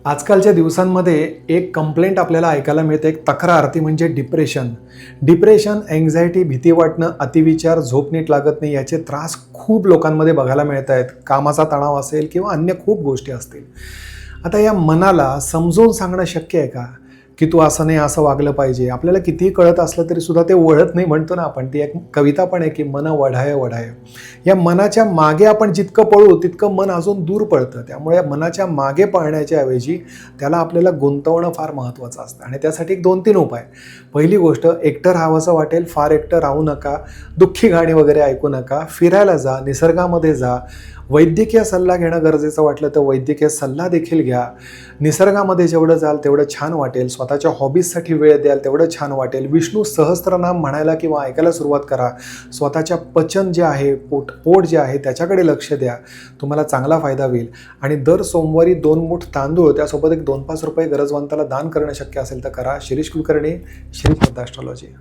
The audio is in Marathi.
आजकालच्या दिवसांमध्ये एक कंप्लेंट आपल्याला ऐकायला मिळते, एक तक्रार, ती म्हणजे डिप्रेशन, अँक्झायटी, भीती वाटणं, अतिविचार, झोप नीट लागत नाही, याचे त्रास खूप लोकांमध्ये बघायला मिळत आहेत. कामाचा तणाव असेल किंवा अन्य खूप गोष्टी असतील. आता या मनाला समजून सांगणं शक्य आहे का, की तू असं नाही, असं वागलं पाहिजे? आपल्याला कितीही कळत असलं तरी सुद्धा ते वळत नाही, म्हणतो ना आपण. ती एक कविता पण आहे की मन वढाय वढाय. या मनाच्या मागे आपण जितकं पळू तितकं मन अजून दूर पळतं. त्यामुळे मनाच्या मागे पळण्याच्या ऐवजी त्याला आपल्याला गुंतवणं फार महत्त्वाचं असतं. आणि त्यासाठी एक 2-3 उपाय. पहिली गोष्ट, एकटं राहावंसं वाटेल, फार एकटं राहू नका. दुःखी गाणी वगैरे ऐकू नका. फिरायला जा, निसर्गामध्ये जा. वैद्यकीय सल्ला घेणं गरजेचं वाटलं तर वैद्यकीय सल्ला देखील घ्या. निसर्गामध्ये जेवढं जाल तेवढं छान वाटेल. स्वतःच्या हॉबीजसाठी वेळ द्याल तेवढं छान वाटेल. विष्णू सहस्त्रनाम म्हणायला किंवा ऐकायला सुरुवात करा. स्वतःच्या पचन जे आहे, पोट जे आहे त्याच्याकडे लक्ष द्या. तुम्हाला चांगला फायदा होईल. आणि दर सोमवारी 2 मूठ तांदूळ, त्यासोबत एक 2-5 रुपये गरजवंताला दान करणं शक्य असेल तर करा. शिरीष कुलकर्णी, श्री श्रद्धा ॲस्ट्रॉलॉजी.